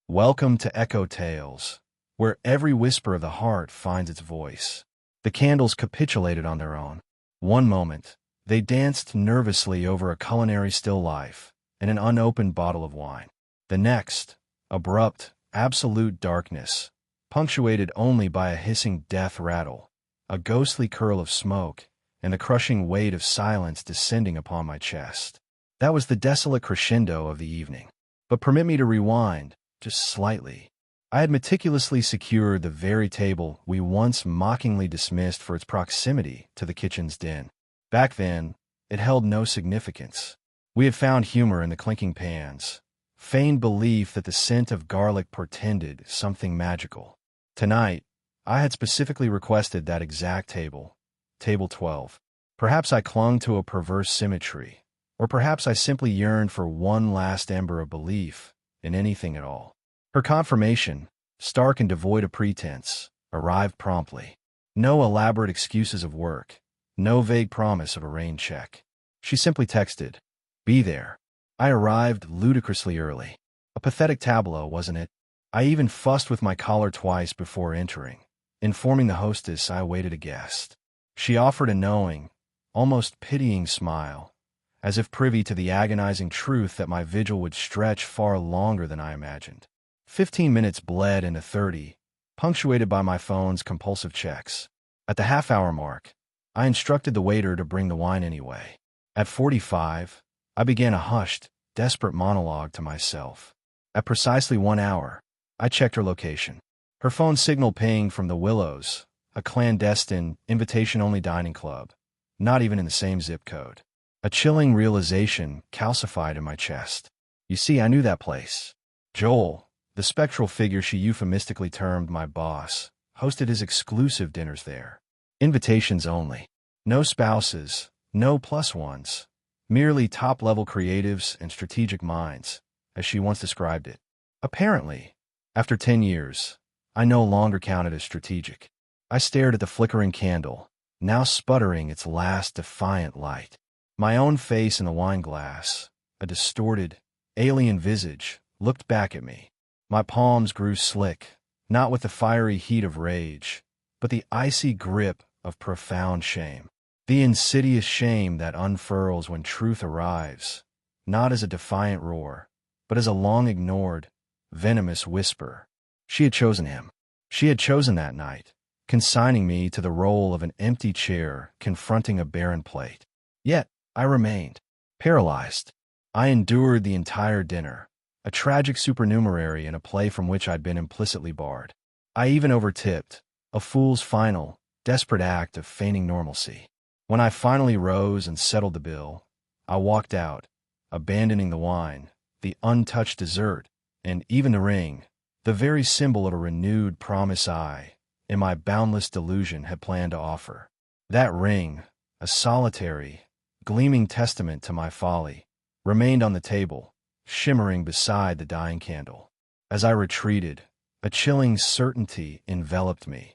Welcome to Echo Tales, where every whisper of the heart finds its voice. The candles capitulated on their own. One moment, they danced nervously over a culinary still life and an unopened bottle of wine. The next, abrupt, absolute darkness, punctuated only by a hissing death rattle, a ghostly curl of smoke, and the crushing weight of silence descending upon my chest. That was the desolate crescendo of the evening. But permit me to rewind, just slightly. I had meticulously secured the very table we once mockingly dismissed for its proximity to the kitchen's din. Back then, it held no significance. We had found humor in the clinking pans, feigned belief that the scent of garlic portended something magical. Tonight, I had specifically requested that exact table, table 12. Perhaps I clung to a perverse symmetry, or perhaps I simply yearned for one last ember of belief in anything at all. Her confirmation, stark and devoid of pretense, arrived promptly. No elaborate excuses of work, no vague promise of a rain check. She simply texted, "Be there." I arrived ludicrously early. A pathetic tableau, wasn't it? I even fussed with my collar twice before entering, informing the hostess I awaited a guest. She offered a knowing, almost pitying smile, as if privy to the agonizing truth that my vigil would stretch far longer than I imagined. 15 minutes bled into 30, punctuated by my phone's compulsive checks. At the half-hour mark, I instructed the waiter to bring the wine anyway. At 45, I began a hushed, desperate monologue to myself. At precisely 1 hour, I checked her location. Her phone signal pinged from the Willows, a clandestine, invitation-only dining club, not even in the same zip code. A chilling realization calcified in my chest. You see, I knew that place. Joel, the spectral figure she euphemistically termed my boss, hosted his exclusive dinners there. Invitations only. No spouses, no plus ones. Merely top-level creatives and strategic minds, as she once described it. Apparently, after 10 years, I no longer counted as strategic. I stared at the flickering candle, now sputtering its last defiant light. My own face in the wine glass, a distorted, alien visage, looked back at me. My palms grew slick, not with the fiery heat of rage, but the icy grip of profound shame. The insidious shame that unfurls when truth arrives, not as a defiant roar, but as a long-ignored, venomous whisper. She had chosen him. She had chosen that night, consigning me to the role of an empty chair confronting a barren plate. Yet, I remained, paralyzed. I endured the entire dinner, a tragic supernumerary in a play from which I'd been implicitly barred. I even overtipped, a fool's final, desperate act of feigning normalcy. When I finally rose and settled the bill, I walked out, abandoning the wine, the untouched dessert, and even the ring, the very symbol of a renewed promise I, in my boundless delusion, had planned to offer. That ring, a solitary, gleaming testament to my folly, remained on the table, shimmering beside the dying candle. As I retreated, a chilling certainty enveloped me.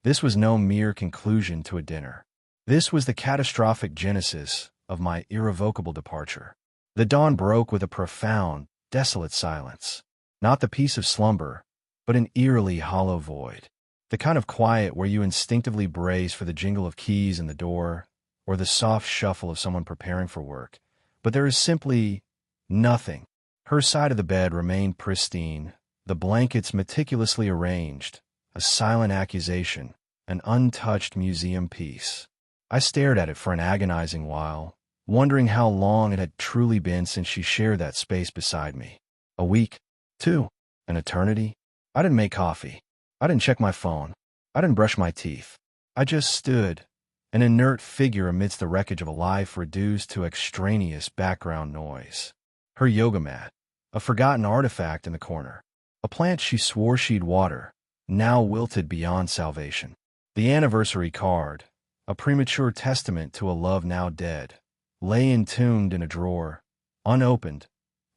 This was no mere conclusion to a dinner. This was the catastrophic genesis of my irrevocable departure. The dawn broke with a profound, desolate silence. Not the peace of slumber, but an eerily hollow void. The kind of quiet where you instinctively brace for the jingle of keys in the door, or the soft shuffle of someone preparing for work. But there is simply nothing. Her side of the bed remained pristine, the blankets meticulously arranged, a silent accusation, an untouched museum piece. I stared at it for an agonizing while, wondering how long it had truly been since she shared that space beside me. A week? 2? An eternity? I didn't make coffee. I didn't check my phone. I didn't brush my teeth. I just stood, an inert figure amidst the wreckage of a life reduced to extraneous background noise. Her yoga mat, a forgotten artifact in the corner. A plant she swore she'd water, now wilted beyond salvation. The anniversary card, a premature testament to a love now dead, lay entombed in a drawer, unopened,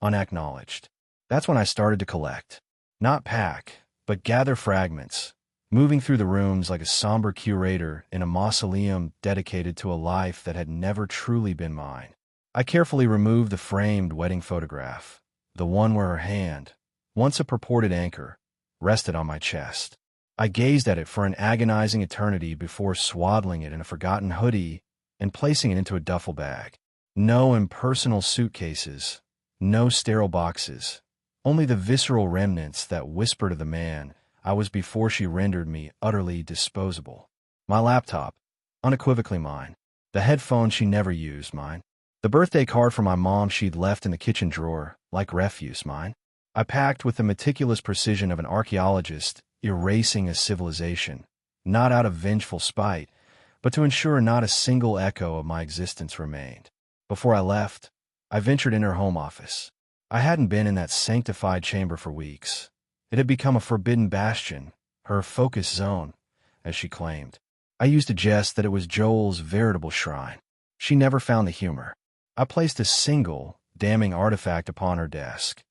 unacknowledged. That's when I started to collect. Not pack, but gather fragments, moving through the rooms like a somber curator in a mausoleum dedicated to a life that had never truly been mine. I carefully removed the framed wedding photograph, the one where her hand, once a purported anchor, rested on my chest. I gazed at it for an agonizing eternity before swaddling it in a forgotten hoodie and placing it into a duffel bag. No impersonal suitcases, no sterile boxes, only the visceral remnants that whispered of the man I was before she rendered me utterly disposable. My laptop, unequivocally mine. The headphones she never used, mine. The birthday card from my mom she'd left in the kitchen drawer, like refuse, mine. I packed with the meticulous precision of an archaeologist erasing a civilization, not out of vengeful spite, but to ensure not a single echo of my existence remained. Before I left, I ventured in her home office. I hadn't been in that sanctified chamber for weeks. It had become a forbidden bastion, her focus zone, as she claimed. I used to jest that it was Joel's veritable shrine. She never found the humor. I placed a single, damning artifact upon her desk.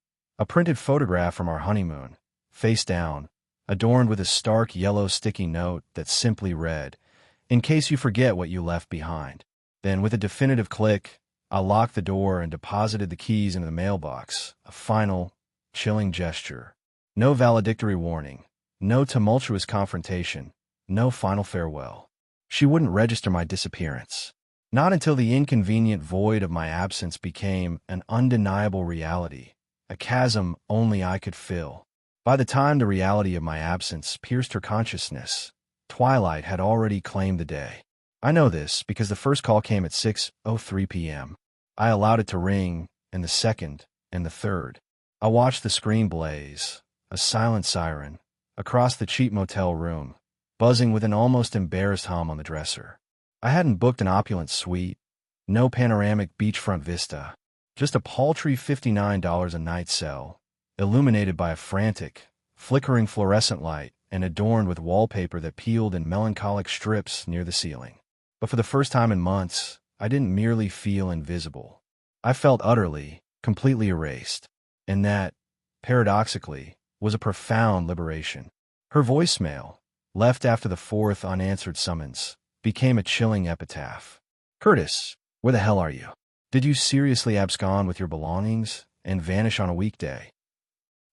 A printed photograph from our honeymoon, face down, adorned with a stark yellow sticky note that simply read, "In case you forget what you left behind." Then, with a definitive click, I locked the door and deposited the keys into the mailbox, a final, chilling gesture. No valedictory warning, no tumultuous confrontation, no final farewell. She wouldn't register my disappearance. Not until the inconvenient void of my absence became an undeniable reality, a chasm only I could fill. By the time the reality of my absence pierced her consciousness, twilight had already claimed the day. I know this because the first call came at 6:03 p.m. I allowed it to ring, and the second, and the third. I watched the screen blaze, a silent siren, across the cheap motel room, buzzing with an almost embarrassed hum on the dresser. I hadn't booked an opulent suite, no panoramic beachfront vista, just a paltry $59 a night cell, illuminated by a frantic, flickering fluorescent light and adorned with wallpaper that peeled in melancholic strips near the ceiling. But for the first time in months, I didn't merely feel invisible. I felt utterly, completely erased. And that, paradoxically, was a profound liberation. Her voicemail, left after the fourth unanswered summons, became a chilling epitaph. "Curtis, where the hell are you? Did you seriously abscond with your belongings and vanish on a weekday?"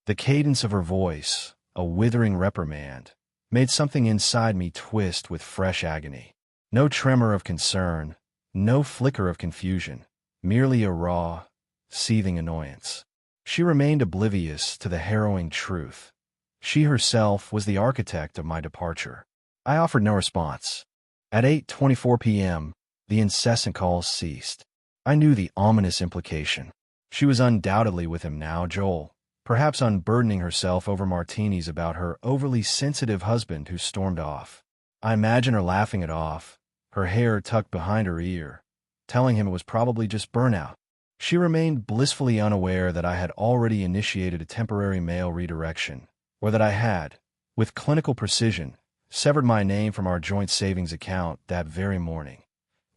The cadence of her voice, a withering reprimand, made something inside me twist with fresh agony. No tremor of concern, no flicker of confusion, merely a raw, seething annoyance. She remained oblivious to the harrowing truth. She herself was the architect of my departure. I offered no response. At 8:24 p.m., the incessant calls ceased. I knew the ominous implication. She was undoubtedly with him now, Joel, perhaps unburdening herself over martinis about her overly sensitive husband who stormed off. I imagine her laughing it off, her hair tucked behind her ear, telling him it was probably just burnout. She remained blissfully unaware that I had already initiated a temporary mail redirection, or that I had, with clinical precision, severed my name from our joint savings account that very morning,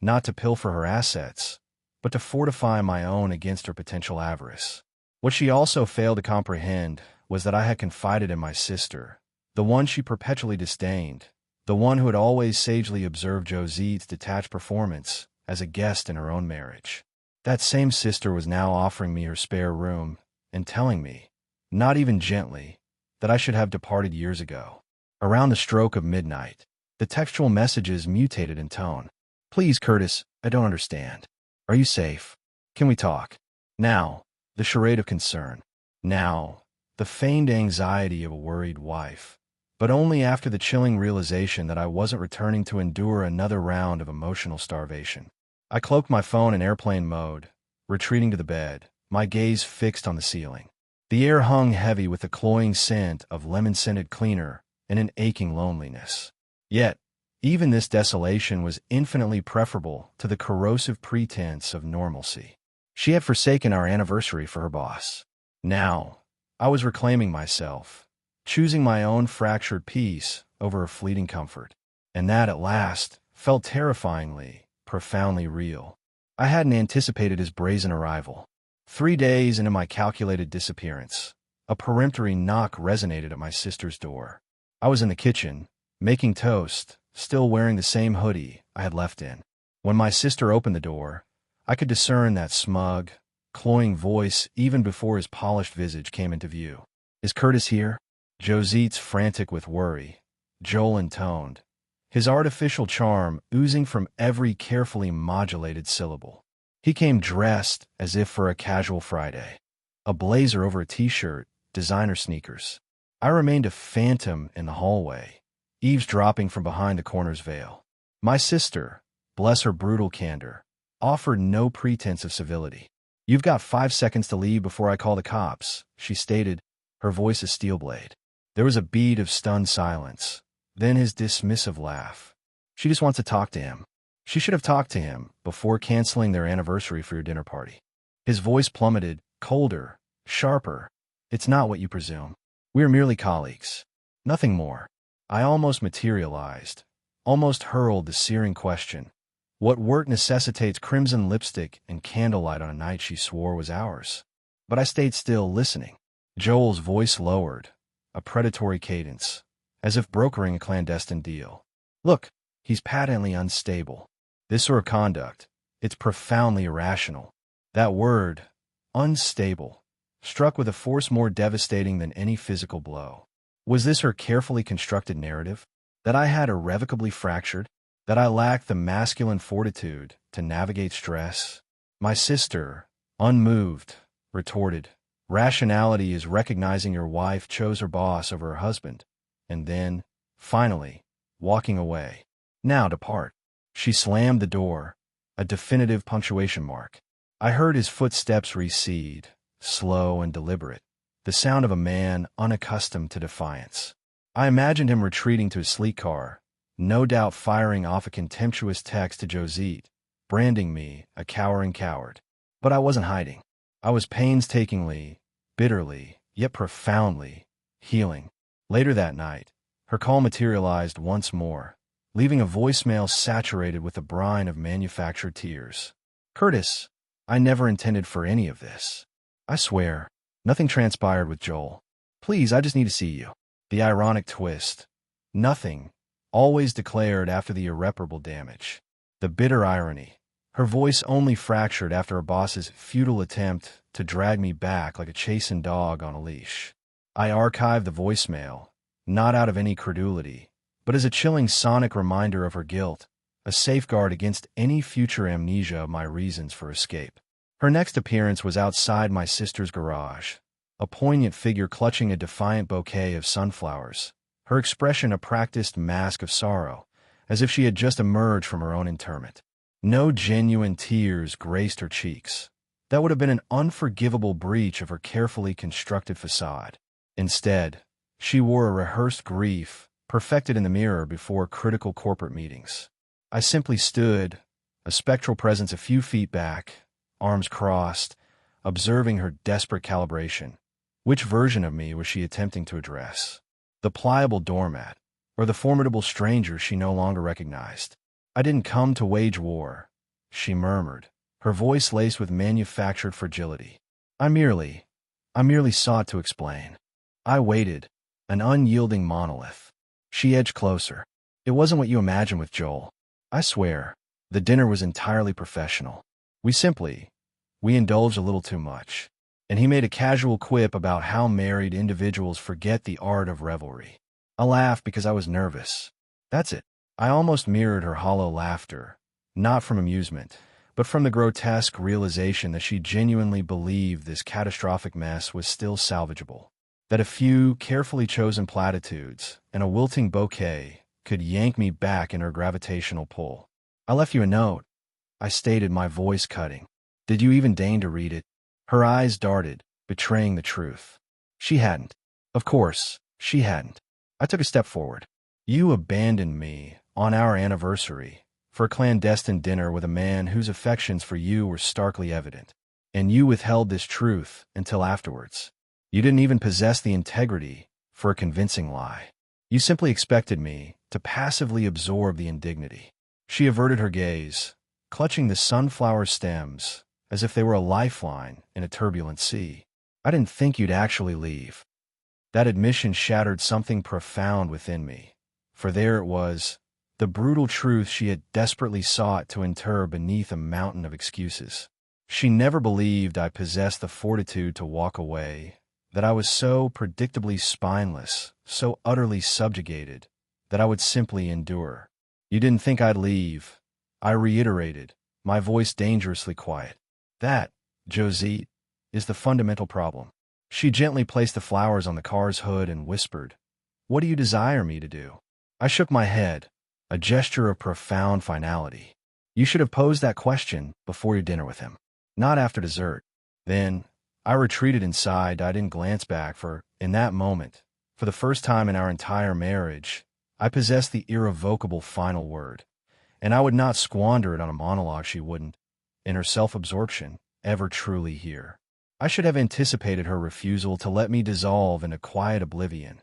not to pilfer her assets, but to fortify my own against her potential avarice. What she also failed to comprehend was that I had confided in my sister, the one she perpetually disdained, the one who had always sagely observed Josie's detached performance as a guest in her own marriage. That same sister was now offering me her spare room and telling me, not even gently, that I should have departed years ago. Around the stroke of midnight, the textual messages mutated in tone. "Please, Curtis, I don't understand. Are you safe? Can we talk?" Now, the charade of concern. Now, the feigned anxiety of a worried wife. But only after the chilling realization that I wasn't returning to endure another round of emotional starvation. I cloaked my phone in airplane mode, retreating to the bed, my gaze fixed on the ceiling. The air hung heavy with the cloying scent of lemon-scented cleaner and an aching loneliness. Yet, even this desolation was infinitely preferable to the corrosive pretense of normalcy. She had forsaken our anniversary for her boss. Now, I was reclaiming myself, choosing my own fractured peace over a fleeting comfort. And that, at last, felt terrifyingly, profoundly real. I hadn't anticipated his brazen arrival. 3 days into my calculated disappearance, a peremptory knock resonated at my sister's door. I was in the kitchen, making toast, still wearing the same hoodie I had left in. When my sister opened the door, I could discern that smug, cloying voice even before his polished visage came into view. Is Curtis here? Jositte's frantic with worry. Joel intoned, his artificial charm oozing from every carefully modulated syllable. He came dressed as if for a casual Friday. A blazer over a t-shirt, designer sneakers. I remained a phantom in the hallway, eavesdropping from behind the corner's veil. My sister, bless her brutal candor, offered no pretense of civility. You've got 5 seconds to leave before I call the cops, she stated, her voice a steel blade. There was a beat of stunned silence, then his dismissive laugh. She just wants to talk to him. She should have talked to him before canceling their anniversary for your dinner party. His voice plummeted, colder, sharper. It's not what you presume. We are merely colleagues. Nothing more. I almost materialized, almost hurled the searing question. What work necessitates crimson lipstick and candlelight on a night she swore was ours? But I stayed still, listening. Joel's voice lowered, a predatory cadence, as if brokering a clandestine deal. Look, he's patently unstable. This sort of conduct, it's profoundly irrational. That word, unstable, struck with a force more devastating than any physical blow. Was this her carefully constructed narrative? That I had irrevocably fractured? That I lacked the masculine fortitude to navigate stress? My sister, unmoved, retorted, rationality is recognizing your wife chose her boss over her husband, and then, finally, walking away. Now depart. She slammed the door, a definitive punctuation mark. I heard his footsteps recede, slow and deliberate, the sound of a man unaccustomed to defiance. I imagined him retreating to his sleek car, no doubt firing off a contemptuous text to Josette, branding me a cowering coward. But I wasn't hiding. I was painstakingly, bitterly, yet profoundly, healing. Later that night, her call materialized once more, leaving a voicemail saturated with the brine of manufactured tears. Curtis, I never intended for any of this. I swear, nothing transpired with Joel. Please, I just need to see you. The ironic twist. Nothing, always declared after the irreparable damage. The bitter irony. Her voice only fractured after her boss's futile attempt to drag me back like a chastened dog on a leash. I archived the voicemail, not out of any credulity, but as a chilling sonic reminder of her guilt, a safeguard against any future amnesia of my reasons for escape. Her next appearance was outside my sister's garage, a poignant figure clutching a defiant bouquet of sunflowers, her expression a practiced mask of sorrow, as if she had just emerged from her own interment. No genuine tears graced her cheeks. That would have been an unforgivable breach of her carefully constructed facade. Instead, she wore a rehearsed grief, perfected in the mirror before critical corporate meetings. I simply stood, a spectral presence a few feet back, arms crossed, observing her desperate calibration. Which version of me was she attempting to address? The pliable doormat, or the formidable stranger she no longer recognized? I didn't come to wage war, she murmured, her voice laced with manufactured fragility. I merely sought to explain. I waited, an unyielding monolith. She edged closer. It wasn't what you imagined with Joel. I swear, the dinner was entirely professional. We indulged a little too much. And he made a casual quip about how married individuals forget the art of revelry. I laughed because I was nervous. That's it. I almost mirrored her hollow laughter, not from amusement, but from the grotesque realization that she genuinely believed this catastrophic mess was still salvageable, that a few carefully chosen platitudes and a wilting bouquet could yank me back in her gravitational pull. I left you a note, I stated, my voice cutting. Did you even deign to read it? Her eyes darted, betraying the truth. She hadn't. Of course, she hadn't. I took a step forward. You abandoned me, on our anniversary, for a clandestine dinner with a man whose affections for you were starkly evident. And you withheld this truth until afterwards. You didn't even possess the integrity for a convincing lie. You simply expected me to passively absorb the indignity. She averted her gaze, clutching the sunflower stems as if they were a lifeline in a turbulent sea. I didn't think you'd actually leave. That admission shattered something profound within me, for there it was, the brutal truth she had desperately sought to inter beneath a mountain of excuses. She never believed I possessed the fortitude to walk away, that I was so predictably spineless, so utterly subjugated, that I would simply endure. You didn't think I'd leave, I reiterated, my voice dangerously quiet. That, Josette, is the fundamental problem. She gently placed the flowers on the car's hood and whispered, "What do you desire me to do?" I shook my head, a gesture of profound finality. You should have posed that question before your dinner with him, not after dessert. Then, I retreated inside. I didn't glance back, for, in that moment, for the first time in our entire marriage, I possessed the irrevocable final word, and I would not squander it on a monologue she wouldn't, in her self-absorption, ever truly hear. I should have anticipated her refusal to let me dissolve into quiet oblivion.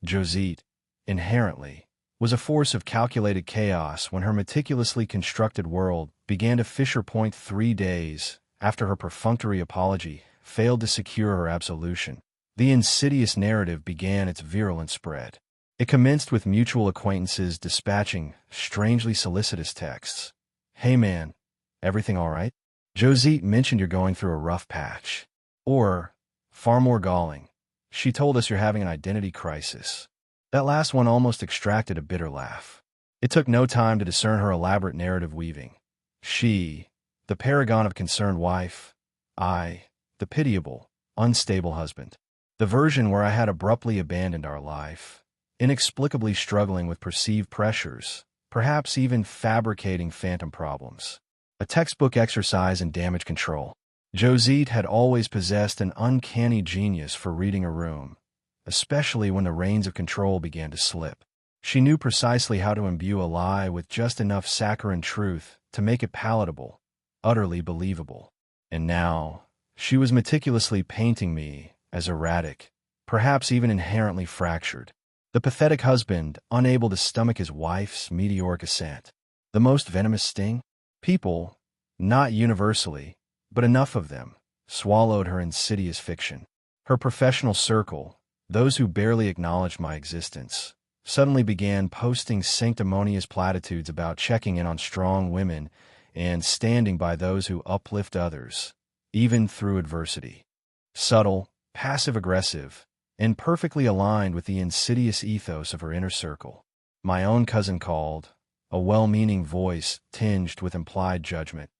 Josette, inherently, was a force of calculated chaos when her meticulously constructed world began to fissure point 3 days after her perfunctory apology failed to secure her absolution. The insidious narrative began its virulent spread. It commenced with mutual acquaintances dispatching strangely solicitous texts. "Hey man, everything all right? Josette mentioned you're going through a rough patch." Or, far more galling, "She told us you're having an identity crisis." That last one almost extracted a bitter laugh. It took no time to discern her elaborate narrative weaving. She, the paragon of concerned wife; I, the pitiable, unstable husband. The version where I had abruptly abandoned our life, inexplicably struggling with perceived pressures, perhaps even fabricating phantom problems. A textbook exercise in damage control. Josette had always possessed an uncanny genius for reading a room, especially when the reins of control began to slip. She knew precisely how to imbue a lie with just enough saccharine truth to make it palatable, utterly believable. And now, she was meticulously painting me as erratic, perhaps even inherently fractured. The pathetic husband, unable to stomach his wife's meteoric ascent. The most venomous sting? People, not universally, but enough of them, swallowed her insidious fiction. Her professional circle, those who barely acknowledged my existence, suddenly began posting sanctimonious platitudes about checking in on strong women and standing by those who uplift others, even through adversity. Subtle, passive-aggressive, and perfectly aligned with the insidious ethos of her inner circle. My own cousin called, a well-meaning voice tinged with implied judgment.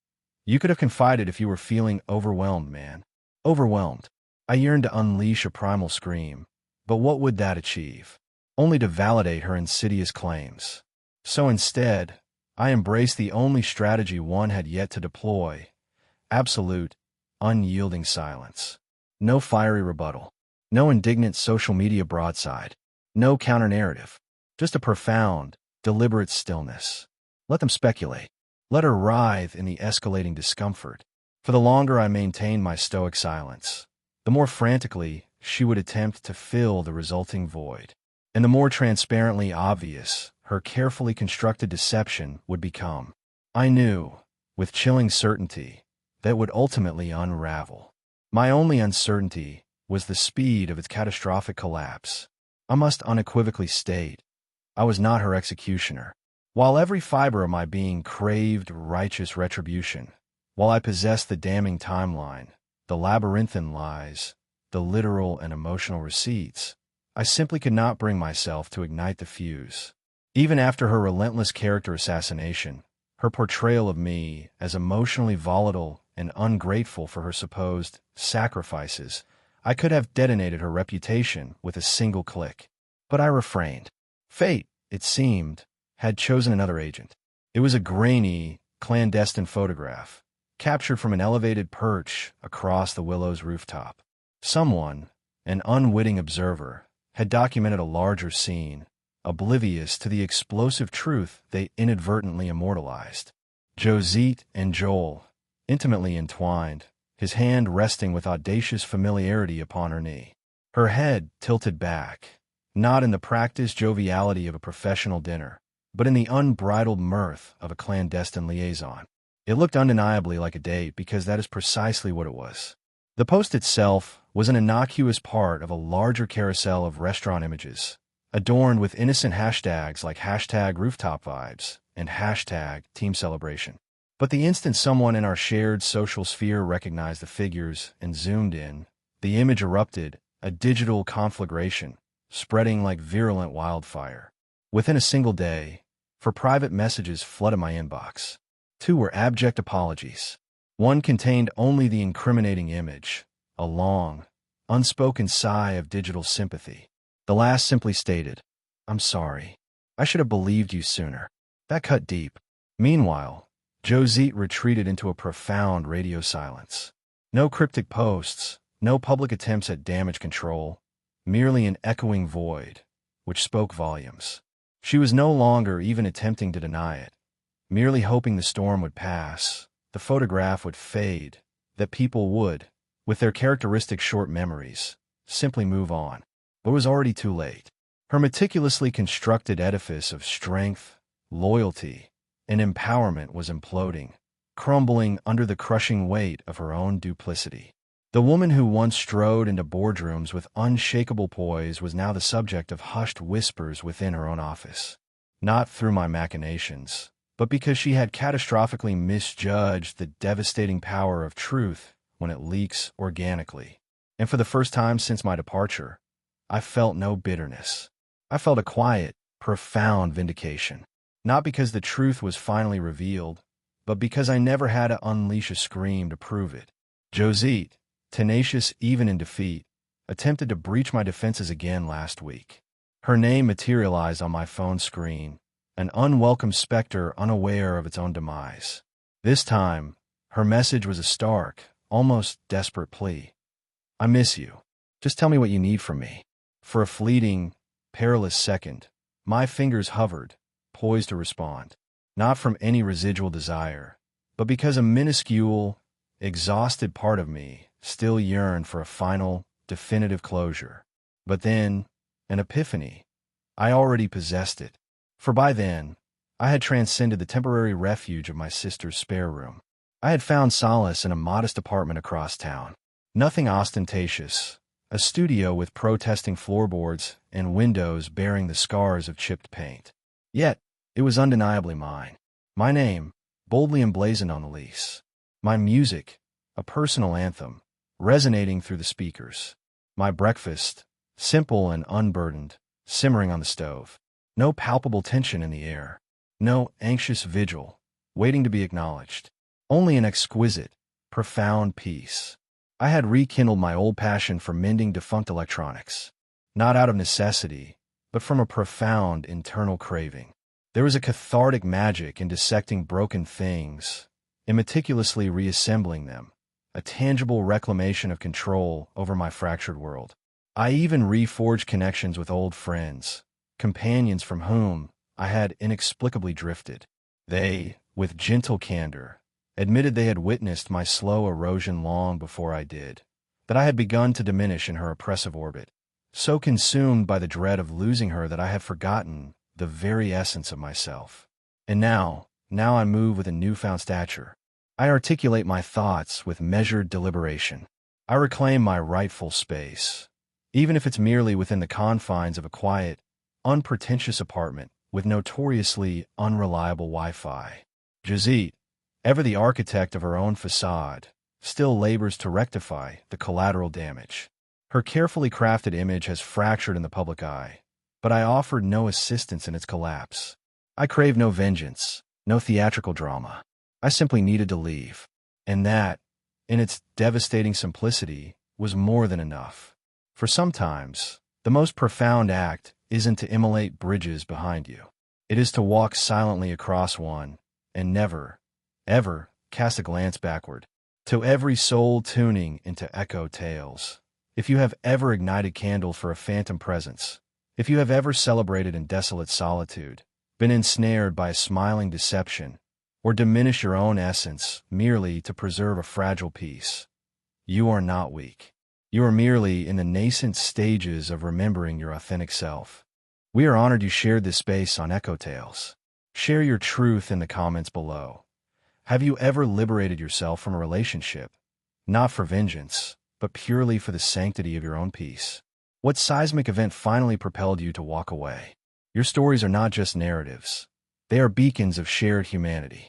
"You could have confided if you were feeling overwhelmed, man. Overwhelmed." I yearned to unleash a primal scream, but what would that achieve? Only to validate her insidious claims. So instead, I embraced the only strategy one had yet to deploy: absolute, unyielding silence. No fiery rebuttal. No indignant social media broadside. No counter-narrative. Just a profound, deliberate stillness. Let them speculate. Let her writhe in the escalating discomfort. For the longer I maintained my stoic silence, the more frantically she would attempt to fill the resulting void. And the more transparently obvious her carefully constructed deception would become. I knew, with chilling certainty, that it would ultimately unravel. My only uncertainty was the speed of its catastrophic collapse. I must unequivocally state, I was not her executioner. While every fiber of my being craved righteous retribution, while I possessed the damning timeline, the labyrinthine lies, the literal and emotional receipts, I simply could not bring myself to ignite the fuse. Even after her relentless character assassination, her portrayal of me as emotionally volatile and ungrateful for her supposed sacrifices, I could have detonated her reputation with a single click. But I refrained. Fate, it seemed, had chosen another agent. It was a grainy, clandestine photograph, captured from an elevated perch across the Willow's rooftop. Someone, an unwitting observer, had documented a larger scene, oblivious to the explosive truth they inadvertently immortalized. Josette and Joel, intimately entwined, his hand resting with audacious familiarity upon her knee. Her head tilted back, not in the practiced joviality of a professional dinner, but in the unbridled mirth of a clandestine liaison. It looked undeniably like a date because that is precisely what it was. The post itself was an innocuous part of a larger carousel of restaurant images, adorned with innocent hashtags like #RooftopVibes and #TeamCelebration. But the instant someone in our shared social sphere recognized the figures and zoomed in, the image erupted a digital conflagration, spreading like virulent wildfire. Within a single day, 4 private messages flooded my inbox. 2 were abject apologies. 1 contained only the incriminating image, a long, unspoken sigh of digital sympathy. The last simply stated, "I'm sorry. I should have believed you sooner." That cut deep. Meanwhile, Josette retreated into a profound radio silence. No cryptic posts, no public attempts at damage control, merely an echoing void, which spoke volumes. She was no longer even attempting to deny it, merely hoping the storm would pass, the photograph would fade, that people would, with their characteristic short memories, simply move on. But it was already too late. Her meticulously constructed edifice of strength, loyalty, and empowerment was imploding, crumbling under the crushing weight of her own duplicity. The woman who once strode into boardrooms with unshakable poise was now the subject of hushed whispers within her own office. Not through my machinations, but because she had catastrophically misjudged the devastating power of truth when it leaks organically. And for the first time since my departure, I felt no bitterness. I felt a quiet, profound vindication. Not because the truth was finally revealed, but because I never had to unleash a scream to prove it. Josette, tenacious even in defeat, attempted to breach my defenses again last week. Her name materialized on my phone screen, an unwelcome specter unaware of its own demise. This time, her message was a stark, almost desperate plea. "I miss you. Just tell me what you need from me." For a fleeting, perilous second, my fingers hovered, poised to respond. Not from any residual desire, but because a minuscule, exhausted part of me still yearned for a final, definitive closure. But then, an epiphany. I already possessed it. For by then, I had transcended the temporary refuge of my sister's spare room. I had found solace in a modest apartment across town. Nothing ostentatious, a studio with protesting floorboards and windows bearing the scars of chipped paint. Yet, it was undeniably mine. My name, boldly emblazoned on the lease. My music, a personal anthem, resonating through the speakers. My breakfast, simple and unburdened, simmering on the stove. No palpable tension in the air. No anxious vigil, waiting to be acknowledged. Only an exquisite, profound peace. I had rekindled my old passion for mending defunct electronics. Not out of necessity, but from a profound internal craving. There was a cathartic magic in dissecting broken things, in meticulously reassembling them, a tangible reclamation of control over my fractured world. I even reforged connections with old friends, companions from whom I had inexplicably drifted. They, with gentle candor, admitted they had witnessed my slow erosion long before I did, that I had begun to diminish in her oppressive orbit, so consumed by the dread of losing her that I had forgotten the very essence of myself. And now I move with a newfound stature. I articulate my thoughts with measured deliberation. I reclaim my rightful space, even if it's merely within the confines of a quiet, unpretentious apartment with notoriously unreliable Wi-Fi. Josette, ever the architect of her own facade, still labors to rectify the collateral damage. Her carefully crafted image has fractured in the public eye, but I offered no assistance in its collapse. I craved no vengeance, no theatrical drama. I simply needed to leave. And that, in its devastating simplicity, was more than enough. For sometimes, the most profound act isn't to immolate bridges behind you. It is to walk silently across one and never, ever cast a glance backward. To every soul tuning into echo tales, if you have ever ignited candle for a phantom presence, if you have ever celebrated in desolate solitude, been ensnared by a smiling deception, or diminish your own essence merely to preserve a fragile peace, you are not weak. You are merely in the nascent stages of remembering your authentic self. We are honored you shared this space on Echo Tales. Share your truth in the comments below. Have you ever liberated yourself from a relationship, not for vengeance, but purely for the sanctity of your own peace? What seismic event finally propelled you to walk away? Your stories are not just narratives. They are beacons of shared humanity.